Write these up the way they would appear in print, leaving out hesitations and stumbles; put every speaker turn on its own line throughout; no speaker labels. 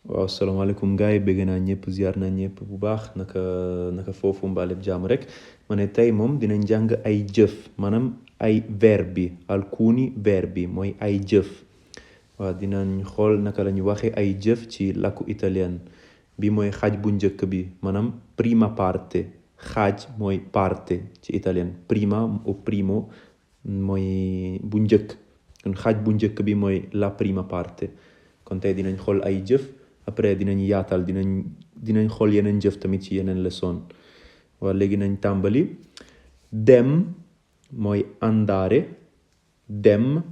waaw salaamaaleykum gars yi bëgg naa ñëpp ziar naa ñëpp bu baax naka foofu mbaa lépp jàmm rek ma ne tey moom dinañ jàng ay jëf maanaam ay verbi alcuni verbi mooy ay jëf waaw dinañ xool naka la ñu waxee ay jëf ci làkku italien bi mooy xaaj bu njëkk bi maanaam prima parte xaaj mooy parte ci italien prima o primo mooy bu njëkk kon xaaj bu njëkk bi mooy la prima parte kon tey dinañ xool ay jëf après dinañ yaatal dinañ xool yeneen jëf tamit ci yeneen leçon waaw léegi nañ tàmbali dem mooy andare dem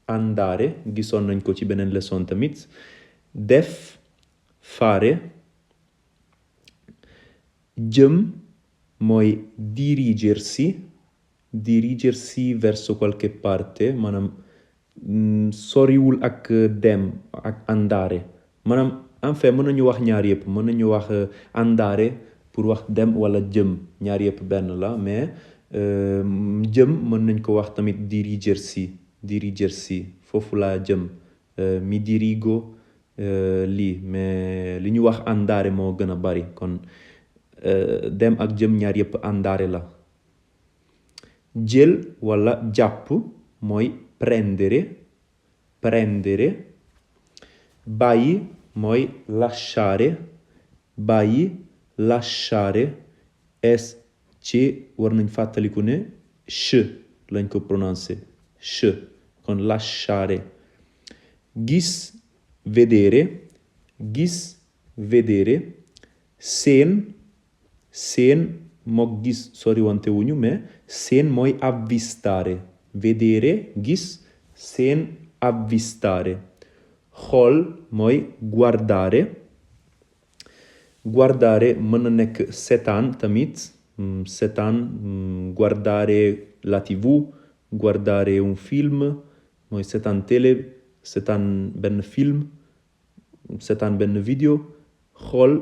andare gisoon nañ ko ci beneen leçon tamit def fare jëm mooy dirigersi verso qualche parte maanaam soriwul ak dem ak andare maanaam en fait mën nañu wax ñaar yëpp mën nañu wax andare pour wax dem wala jëm ñaar yëpp benn la mais jëm mën nañ ko wax tamit dirigersi foofu laa jëm mi dirigo lii mais li ñu wax andare moo gën a bari kon dem ak jëm ñaar yëpp andare la jël wala jàpp mooy prendere bàyyi mooy lasciare c war nañ fàttaliku ne ch lañ ko prononcé ch kon lasciare gis vedere seen mook gis sori wante wuñu mais seen mooy avvistare vedere gis seen avvistare xool mooy guardare mën na nekk seetaan tamit seetaan guardare la TV guardare un film mooy seetaan télé seetaan benn film seetaan benn vidéo xool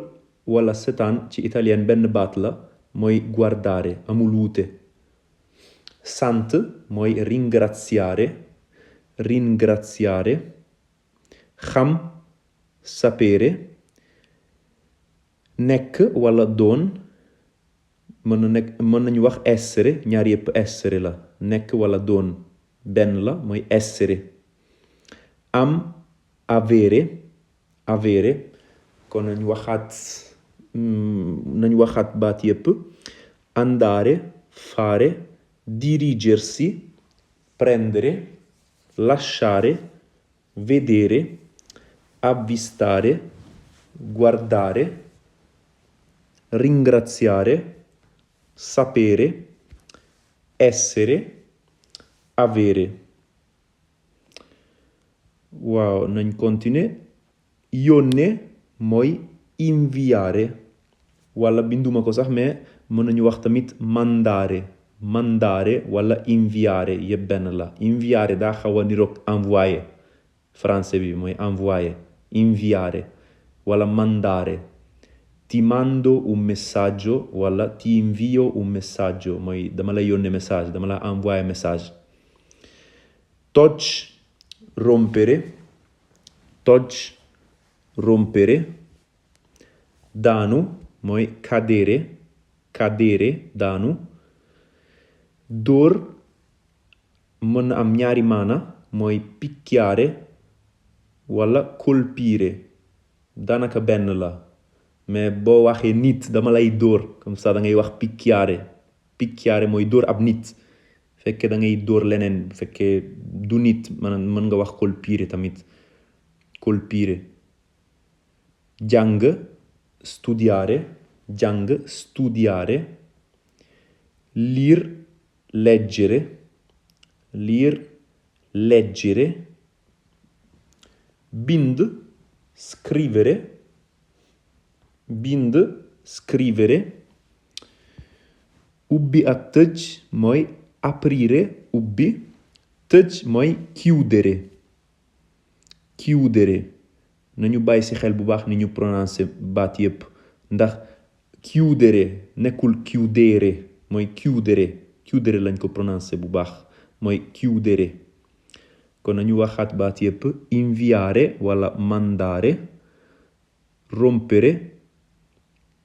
wala seetaan ci italien benn baat la mooy guardare amul wuute sant mooy ringraziare xam sapere nekk wala doon mën nañu wax essere ñaar yëpp essere la nekk wala doon benn la mooy essere am avere kon nañu waxaat baat yëpp andare fare dirigersi prendere lasciare vedere avvistare guardare ringraziare sapere essere avere waaw nañ continuer yónnee mooy inviare wala binduma ko sax mais mën nañu wax tamit mandare wala inviare yëpp benn la inviare daa xaw a niroog envoyer français bi mooy envoyer inviare wala mandare ti mando un messaggio wala ti invio un messaggio mooy dama la yónnee message dama la envoyer message toj rompere daanu mooy cadere daanu dóor mën na am ñaari maana mooy picchiare wala colpire daanaka benn la mais boo waxee nit dama lay dóor comme ça da ngay wax picchiare mooy dóor ab nit fekkee da ngay dóor leneen fekkee du nit mën nga wax colpire jàng studiare leggere bind scrivere ubbi ak tëj mooy aprire ubbi tëj mooy chiudere nañu bàyyi ci xel bu baax ni ñu prononcé baat yépp ndax chiudere nekkul chiudere mooy chiudere lañ ko prononcé bu baax mooy chiudere kon nañu waxaat baat yépp inviare wala mandare rompere,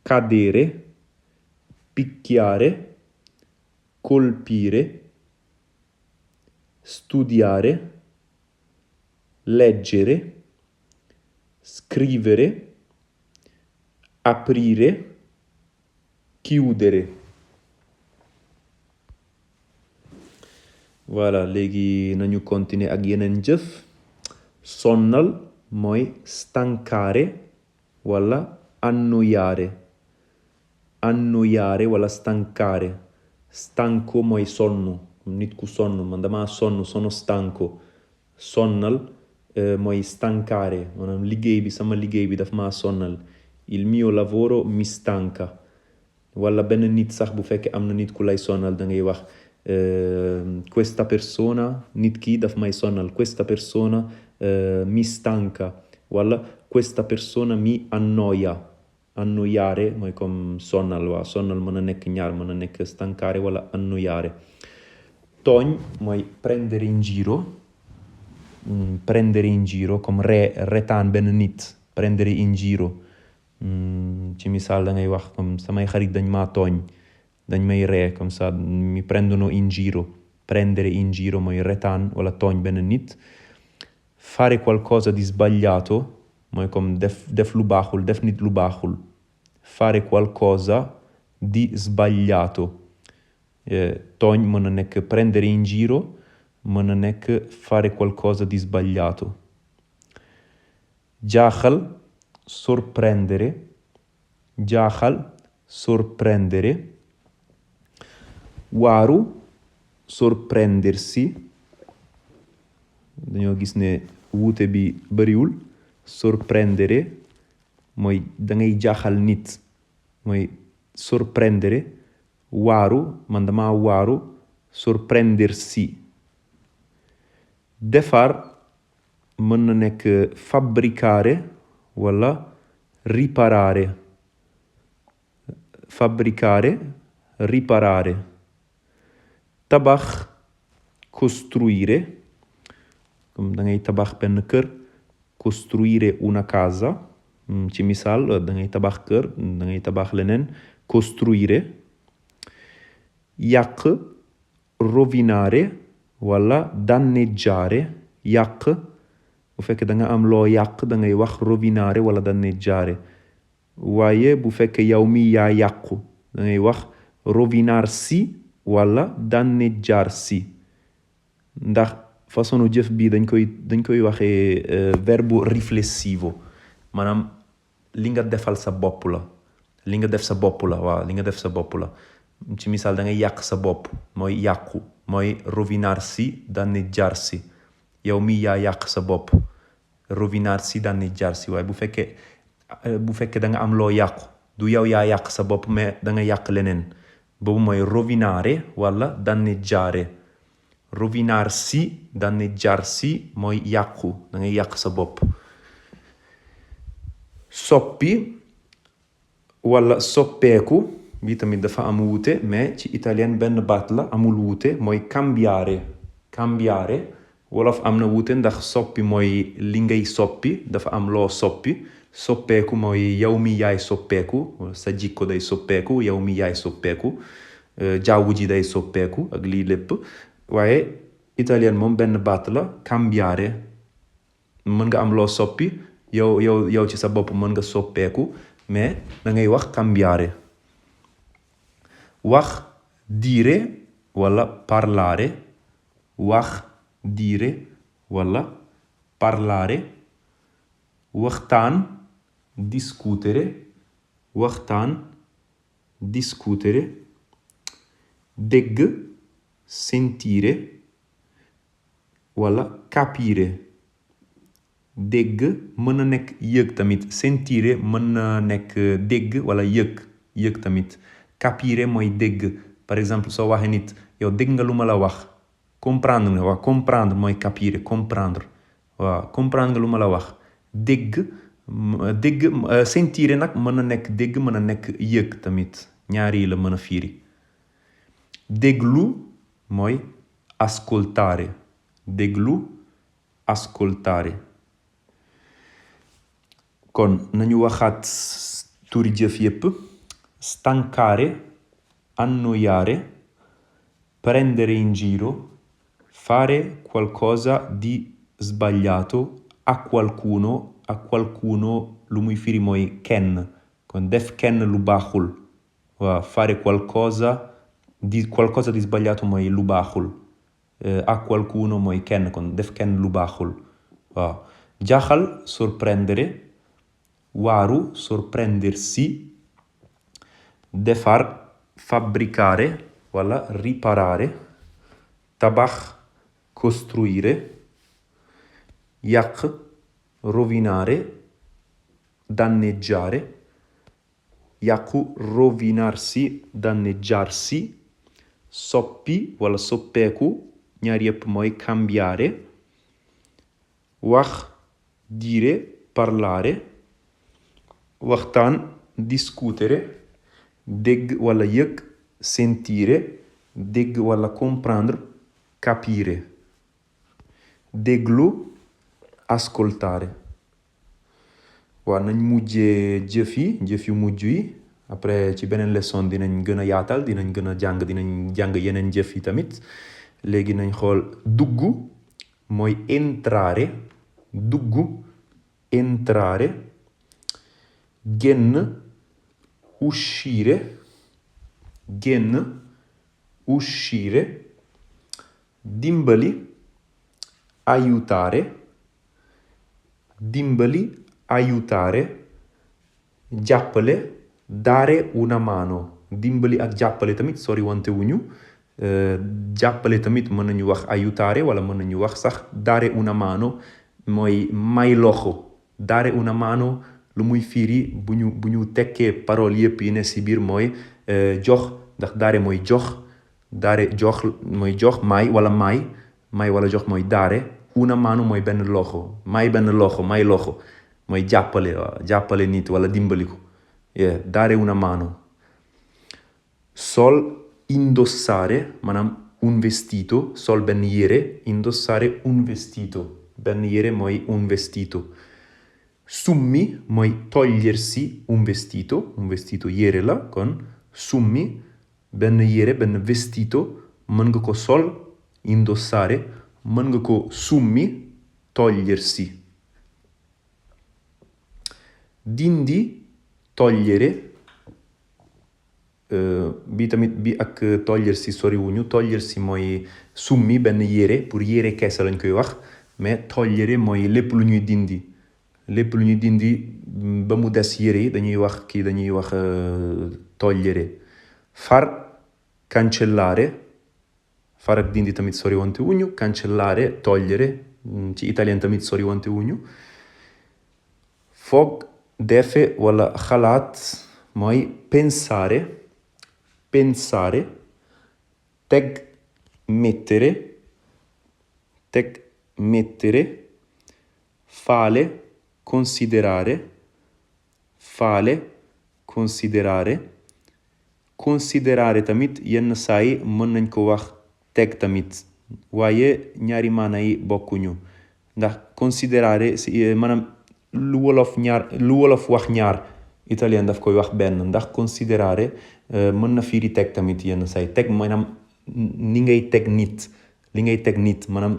cadere, picchiare, colpire, studiare, leggere, scrivere, aprire, chiudere. Voilà, léegi nañu continuer ak yeneen jëf. Sonnal mooy stancare wala annoiare. Annoiare wala stancare. Stanco mooy sonn, nit ku sonn, man dama sonn, sono stanco. Sonnal mooy stancare, maanaam sama liggéey bi daf maa sonnal. Il mio lavoro mi stanca. Wala benn nit sax bu fekkee am na nit ku lay sonnal da ngay wax questa persona, nit ki daf may sonnal, questa persona mi stanca, wala questa persona mi annoia. Annoiare mooy comme sonnal, waa sonnal mën a nekk ñaar, mën a nekk stancare wala annoiare. Tooñ mooy prendere in giro, comme retaan benn nit, prendere in giro. Ci misaal da ngay wax comme samay xarit dañ maa tooñ, dañ may ree, comme ça mi prendono in giro. Prendere in giro mooy retaan wala tooñ benn nit. Fare qualcosa di sbagliato mooy comme def lu baaxul, def nit lu baaxul. Fare qualcosa di sbagliato. Tooñ mën na nekk prendere in giro, mën na nekk fare qualcosa di sbagliato. Jaaxal, sorprendere. Jaaxal, sorprendere. Waaru, sorprendersi. Dañoo gis ne wuute bi bariwul. Sorprendere mooy da ngay jaaxal nit, mooy sorprendere. Waaru, man dama waaru, sorprendersi. Defar mën na nekk fabbricare wala riparare. Fabbricare, riparare. Tabax, costruire. Comme da ngay tabax benn kër, costruire una casa. Ci misaal da ngay tabax kër, da ngay tabax leneen, costruire. Yàq, rovinare wala danneggiare. Yàq bu fekkee da nga am loo yàq da ngay wax rovinare wala danneggiare. Waaye bu fekkee yow mi yaa yàqu da ngay wax rovinarsi wala danneggiarsi. Ndax façonu jëf bi dañ koy waxee verbo riflessivo, maanaam li nga defal sa bopp la, li nga def sa bopp la, waaw li nga def sa bopp la. Ci misaal da ngay yàq sa bopp mooy yàqu, mooy rovinarsi, danneggiarsi. Yow mi yaa yàq sa bopp, rovinarsi, danneggiarsi. Waaye bu fekkee da nga am loo yàqu, du yow yaa yàq sa bopp mais da nga yàq leneen, boobu mooy rovinare wala danneggiare. Rovinarsi, danneggiarsi mooy yàqu, da ngay yàq sa bopp. Soppi wala soppeeku bi tamit dafa am wuute mais ci italien benn baat la, amul wuute, mooy cambiare. Cambiare wolof am na wuute ndax soppi mooy li ngay soppi, dafa am loo soppi. Soppeeku mooy yow mi yaay soppeeku, sa jikko day soppeeku, yow mi yaay soppeeku, jawwu ji day soppeeku ak lii lépp. Waaye italien moom benn baat la, cambiare. Mën nga am loo soppi, yow ci sa bopp mën nga soppeeku mais da ngay wax cambiare. Wax, dire wala parlare. Wax, dire wala parlare. Waxtaan, discutere. Waxtaan, discutere. Dégg, sentire wala capire. Dégg mën na nekk yëg tamit, sentire mën na nekk dégg wala yëg tamit. Capire mooy dégg. Par exemple soo waxee nit yow dégg nga lu ma la wax, comprendre nga, waaw comprendre mooy capire, comprendre, waaw comprendre nga lu ma la wax. Dégg sentire nag mën na nekk dégg, mën na nekk yëg tamit, ñaari la mën a fiiri. Déglu mooy ascoltare. Déglu, ascoltare. kon nañu waxaat turi jëf yépp. Stancare, annoiare, prendere in giro, fare qualcosa di sbagliato a qualcuno lu muy firi mooy kenn. Kon def kenn lu baaxul. Waaw, fare qualcosa di sbagliato mooy lu baaxul. A qualcuno mooy kenn, kon def kenn lu baaxul. Waaw. Jaaxal, sorprendere. Waaru, sorprendersi. Defar, fabbricare wala riparare. Tabax, costruire. Yàq, rovinare, danneggiare. Yàqu, rovinarsi, danneggiarsi. Soppi wala soppeeku, ñaar yépp mooy cambiare. Wax, dire, parlare. Waxtaan, discutere. Dégg wala yëg, sentire. Dégg wala comprendre, capire. Déglu, ascoltare. Waaw, nañ mujjee jëf yu mujj yi. Après ci beneen leçon dinañ gën a yaatal, dinañ jàng yeneen jëf yi tamit. Léegi nañ xool dugg mooy entrare. Dugg, entrare. Génn, uscire. Génn, uscire. Dimbali, aiutare. Dimbali, aiutare. Jàppale, dare una mano. Dimbali ak jàppale tamit sori wante wuñu. Jàppale tamit mën nañu wax aiutare wala mën nañu wax sax dare una mano mooy may loxo. Dare una mano lu muy firi bu ñu tekkee parole yépp yi ne si biir mooy jox, ndax dare mooy jox. Dare jox mooy jox, may wala jox mooy dare. Una mano mooy benn loxo. May benn loxo, may loxo mooy jàppale, waaw, jàppale nit wala dimbali ko. Dare una mano. Sol, indossare, maanaam un vestito. Sol benn yére, indossare un vestito. Benn yére mooy un vestito. Summi mooy togliersi un vestito yére la, kon summi benn yére, benn vestito mën nga ko sol, indossare, mën nga ko summi, togliersi. Dindi, togliere. Bi tamit bi ak togliersi soriwuñu. Togliersi mooy summi benn yére, pour yére keese lañ koy wax, mais togliere mooy lépp lu ñuy dindi. Lépp lu ñuy dindi ba mu des yére yi dañuy wax togliere. Far, cancellare. Far ak dindi tamit soriwante wuñu. Cancellare, togliere. Ci italien tamit soriwante wuñu. Foog, defe wala xalaat mooy pensare. Pensare. Teg, mettere. Teg, mettere. Fale, considerare. Fale, considerare. Considerare tamit yenn saa yi mën nañ ko wax teg tamit, waaye ñaari maana yi bokkuñu. Ndax considerare maanaam lu wolof wax ñaar, italien daf koy wax benn. Ndax considerare mën na firi teg tamit yenn saa yi. Teg maanaam ni ngay teg nit. Li ngay teg nit maanaam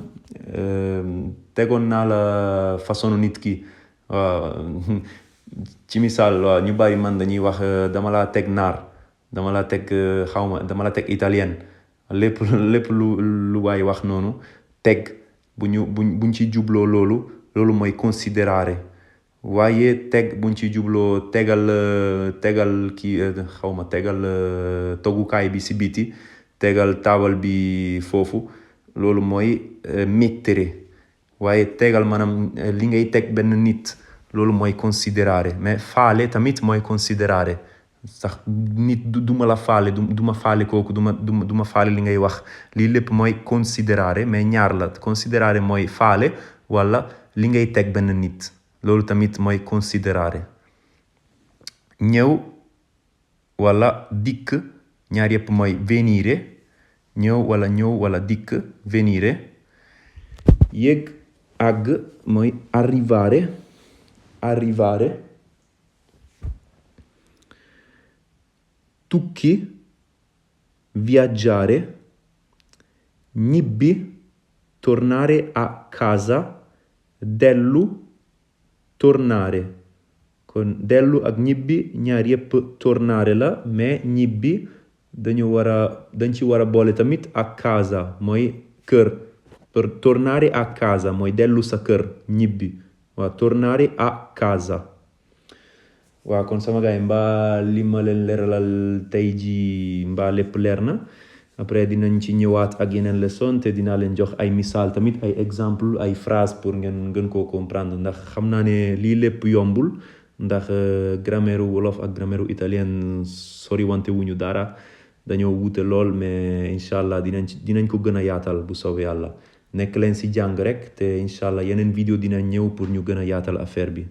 tegoon naa la façon nit ki. Ci misaal, waaw, ñu bari man dañuy wax dama laa teg naar. Dama la teg dama la teg italien. Lépp lu waay wax noonu teg buñ ci jubloo loolu mooy considerare. Waaye teg buñ ci jubloo tegal togukaay bi si biti, tegal taabal bi foofu, loolu mooy mettere. Waaye tegal maanaam li ngay teg benn nit, loolu mooy considerare. Mais fale tamit mooy considerare. Sax nit duma la faale, duma faale kooku, duma faale li ngay wax. Lii lépp mooy considerare, mais ñaar la. Considerare mooy faale wala li ngay teg benn nit. Loolu tamit mooy considerare. Ñëw wala dikk, ñaar yépp mooy venire. Ñëw wala dikk, venire. Yéeg, àgg mooy arrivare. arrivare, tukki, viaggiare, ñibbi, tornare a casa, dellu, tornare. Kon dellu ak ñibbi ñaar yépp tornare la, mais ñibbi dañ ci war a boole tamit a casa mooy kër. Tornare a casa mooy dellu sa kër, ñibbi. waaw tornare a casa. waaw kon sama gars yi mbaa li ma leen leeralal tey ji mbaa lépp leer na. après dinañ ci ñëwaat ak yeneen leçon te dinaa leen jox ay misaal tamit ay exemple ay phrase pour ngeen gën koo comprendre ndax xam naa ne lii lépp yombul ndax grammaire wolof ak grammaire italien sori wante wuñu dara dañoo wuute lool mais incha allah dinañ ko gën a yaatal bu soobee yàlla nekk leen si jàng rek te incha allah yeneen vidéo dina ñëw pour ñu gën a yaatal affaire bi.